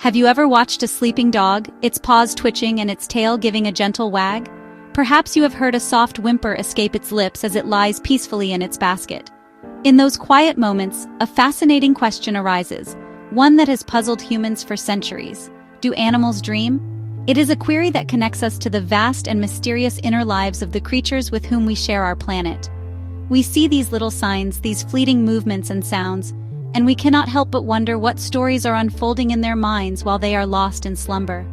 Have you ever watched a sleeping dog, its paws twitching and its tail giving a gentle wag? Perhaps you have heard a soft whimper escape its lips as it lies peacefully in its basket. In those quiet moments, a fascinating question arises, one that has puzzled humans for centuries. Do animals dream? It is a query that connects us to the vast and mysterious inner lives of the creatures with whom we share our planet. We see these little signs, these fleeting movements and sounds, and we cannot help but wonder what stories are unfolding in their minds while they are lost in slumber.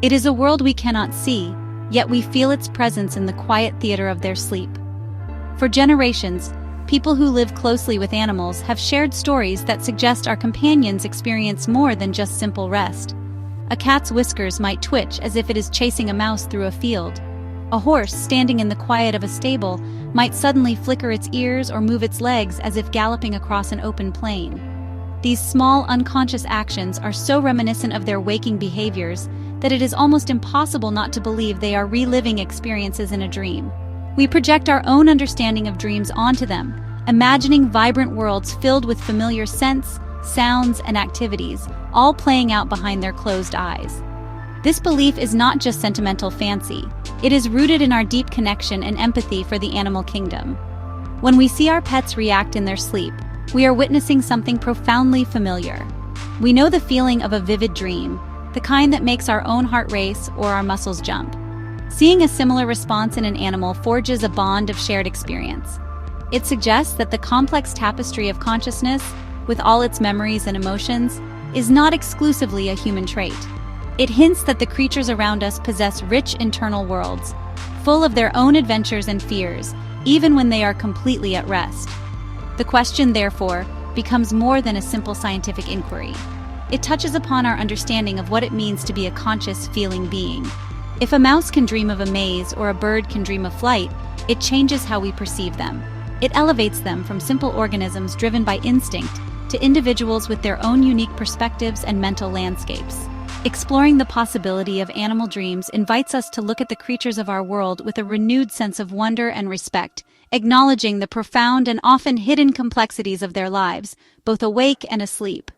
It is a world we cannot see, yet we feel its presence in the quiet theater of their sleep. For generations, people who live closely with animals have shared stories that suggest our companions experience more than just simple rest. A cat's whiskers might twitch as if it is chasing a mouse through a field. A horse standing in the quiet of a stable might suddenly flicker its ears or move its legs as if galloping across an open plain. These small, unconscious actions are so reminiscent of their waking behaviors that it is almost impossible not to believe they are reliving experiences in a dream. We project our own understanding of dreams onto them, imagining vibrant worlds filled with familiar scents, sounds, and activities, all playing out behind their closed eyes. This belief is not just sentimental fancy, it is rooted in our deep connection and empathy for the animal kingdom. When we see our pets react in their sleep, we are witnessing something profoundly familiar. We know the feeling of a vivid dream, the kind that makes our own heart race or our muscles jump. Seeing a similar response in an animal forges a bond of shared experience. It suggests that the complex tapestry of consciousness, with all its memories and emotions, is not exclusively a human trait. It hints that the creatures around us possess rich internal worlds, full of their own adventures and fears, even when they are completely at rest. The question, therefore, becomes more than a simple scientific inquiry. It touches upon our understanding of what it means to be a conscious, feeling being. If a mouse can dream of a maze or a bird can dream of flight, it changes how we perceive them. It elevates them from simple organisms driven by instinct to individuals with their own unique perspectives and mental landscapes. Exploring the possibility of animal dreams invites us to look at the creatures of our world with a renewed sense of wonder and respect, acknowledging the profound and often hidden complexities of their lives, both awake and asleep.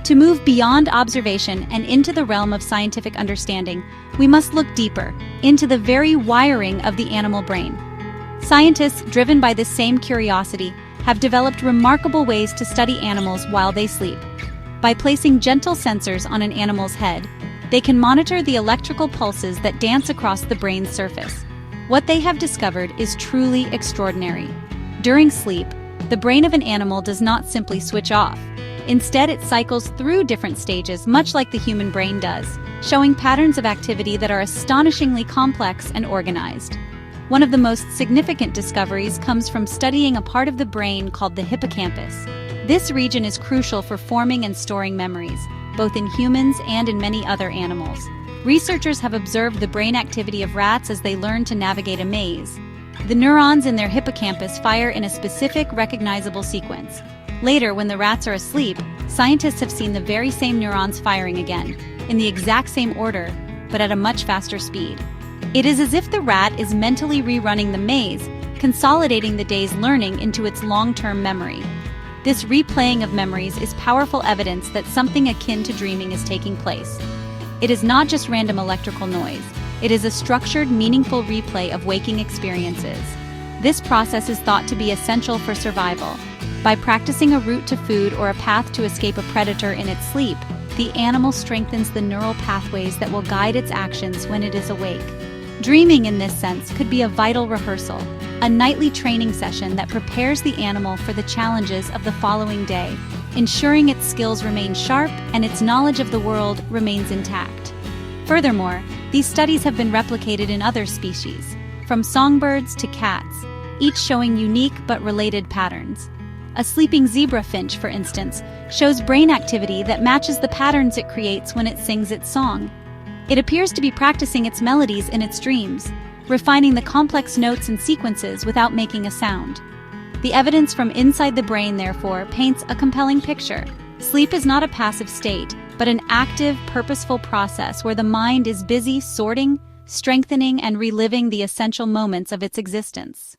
To move beyond observation and into the realm of scientific understanding, we must look deeper, into the very wiring of the animal brain. Scientists, driven by this same curiosity, have developed remarkable ways to study animals while they sleep. By placing gentle sensors on an animal's head, they can monitor the electrical pulses that dance across the brain's surface. What they have discovered is truly extraordinary. During sleep, the brain of an animal does not simply switch off. Instead, it cycles through different stages, much like the human brain does, showing patterns of activity that are astonishingly complex and organized. One of the most significant discoveries comes from studying a part of the brain called the hippocampus. This region is crucial for forming and storing memories, both in humans and in many other animals. Researchers have observed the brain activity of rats as they learn to navigate a maze. The neurons in their hippocampus fire in a specific, recognizable sequence. Later, when the rats are asleep, scientists have seen the very same neurons firing again, in the exact same order, but at a much faster speed. It is as if the rat is mentally rerunning the maze, consolidating the day's learning into its long-term memory. This replaying of memories is powerful evidence that something akin to dreaming is taking place. It is not just random electrical noise. It is a structured, meaningful replay of waking experiences. This process is thought to be essential for survival. By practicing a route to food or a path to escape a predator in its sleep, the animal strengthens the neural pathways that will guide its actions when it is awake. Dreaming, in this sense, could be a vital rehearsal, a nightly training session that prepares the animal for the challenges of the following day, ensuring its skills remain sharp and its knowledge of the world remains intact. Furthermore, these studies have been replicated in other species, from songbirds to cats, each showing unique but related patterns. A sleeping zebra finch, for instance, shows brain activity that matches the patterns it creates when it sings its song. It appears to be practicing its melodies in its dreams, refining the complex notes and sequences without making a sound. The evidence from inside the brain, therefore, paints a compelling picture. Sleep is not a passive state, but an active, purposeful process where the mind is busy sorting, strengthening, and reliving the essential moments of its existence.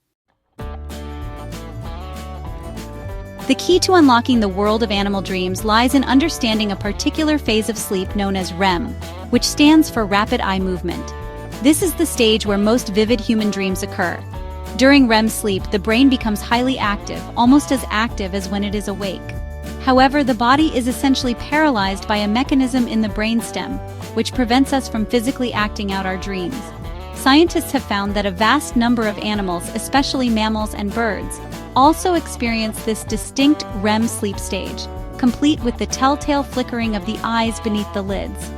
The key to unlocking the world of animal dreams lies in understanding a particular phase of sleep known as REM, which stands for rapid eye movement. This is the stage where most vivid human dreams occur. During REM sleep, the brain becomes highly active, almost as active as when it is awake. However, the body is essentially paralyzed by a mechanism in the brainstem, which prevents us from physically acting out our dreams. Scientists have found that a vast number of animals, especially mammals and birds, also experience this distinct REM sleep stage, complete with the telltale flickering of the eyes beneath the lids.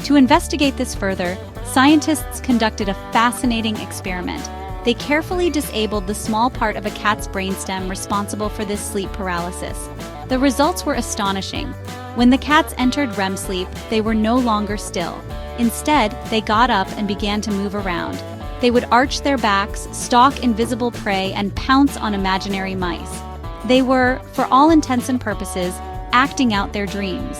To investigate this further, scientists conducted a fascinating experiment. They carefully disabled the small part of a cat's brainstem responsible for this sleep paralysis. The results were astonishing. When the cats entered REM sleep, they were no longer still. Instead, they got up and began to move around. They would arch their backs, stalk invisible prey, and pounce on imaginary mice. They were, for all intents and purposes, acting out their dreams.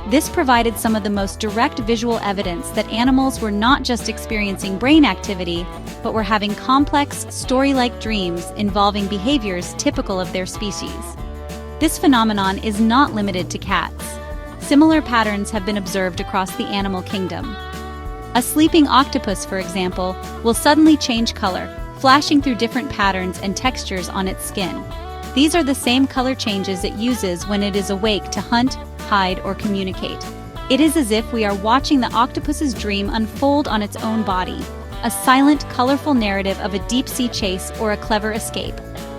This provided some of the most direct visual evidence that animals were not just experiencing brain activity, but were having complex, story-like dreams involving behaviors typical of their species. This phenomenon is not limited to cats. Similar patterns have been observed across the animal kingdom. A sleeping octopus, for example, will suddenly change color, flashing through different patterns and textures on its skin. These are the same color changes it uses when it is awake to hunt, hide, or communicate. It is as if we are watching the octopus's dream unfold on its own body, a silent, colorful narrative of a deep-sea chase or a clever escape.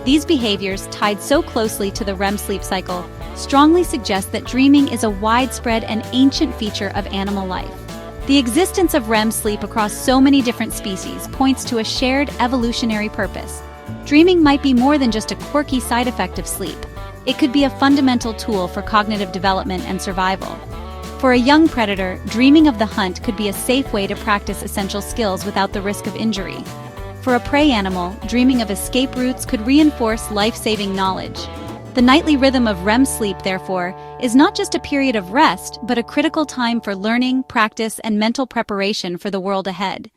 These behaviors, tied so closely to the REM sleep cycle, strongly suggest that dreaming is a widespread and ancient feature of animal life. The existence of REM sleep across so many different species points to a shared evolutionary purpose. Dreaming might be more than just a quirky side effect of sleep. It could be a fundamental tool for cognitive development and survival. For a young predator, dreaming of the hunt could be a safe way to practice essential skills without the risk of injury. For a prey animal, dreaming of escape routes could reinforce life-saving knowledge. The nightly rhythm of REM sleep, therefore, is not just a period of rest, but a critical time for learning, practice, and mental preparation for the world ahead.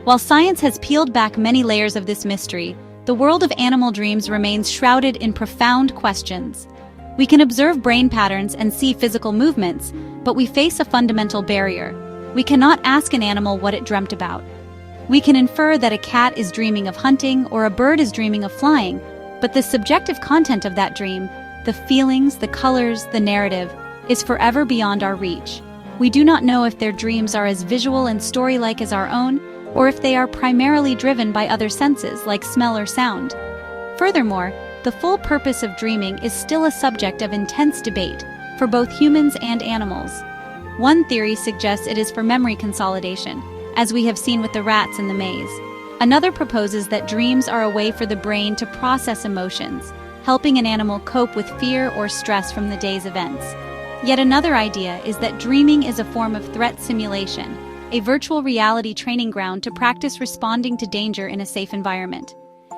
While science has peeled back many layers of this mystery, the world of animal dreams remains shrouded in profound questions. We can observe brain patterns and see physical movements, but we face a fundamental barrier. We cannot ask an animal what it dreamt about. We can infer that a cat is dreaming of hunting or a bird is dreaming of flying, but the subjective content of that dream, the feelings, the colors, the narrative, is forever beyond our reach. We do not know if their dreams are as visual and story-like as our own, or if they are primarily driven by other senses like smell or sound. Furthermore, the full purpose of dreaming is still a subject of intense debate for both humans and animals. One theory suggests it is for memory consolidation, as we have seen with the rats in the maze. Another proposes that dreams are a way for the brain to process emotions, helping an animal cope with fear or stress from the day's events. Yet another idea is that dreaming is a form of threat simulation, a virtual reality training ground to practice responding to danger in a safe environment.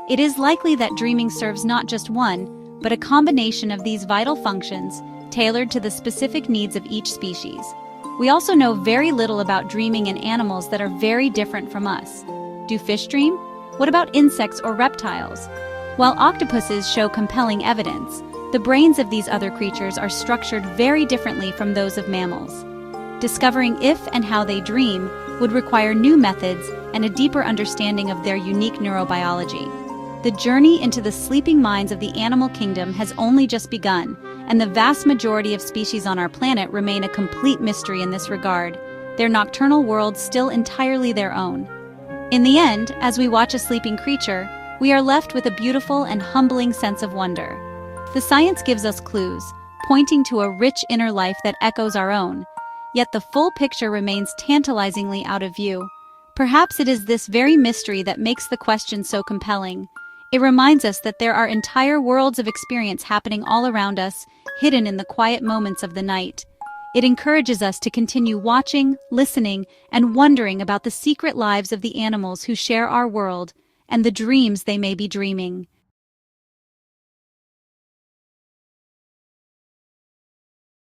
It is likely that dreaming serves not just one, but a combination of these vital functions, tailored to the specific needs of each species. We also know very little about dreaming in animals that are very different from us. Do fish dream? What about insects or reptiles? While octopuses show compelling evidence, the brains of these other creatures are structured very differently from those of mammals. Discovering if and how they dream would require new methods and a deeper understanding of their unique neurobiology. The journey into the sleeping minds of the animal kingdom has only just begun, and the vast majority of species on our planet remain a complete mystery in this regard, their nocturnal world still entirely their own. In the end, as we watch a sleeping creature, we are left with a beautiful and humbling sense of wonder. The science gives us clues, pointing to a rich inner life that echoes our own, yet the full picture remains tantalizingly out of view. Perhaps it is this very mystery that makes the question so compelling. It reminds us that there are entire worlds of experience happening all around us, hidden in the quiet moments of the night. It encourages us to continue watching, listening, and wondering about the secret lives of the animals who share our world and the dreams they may be dreaming.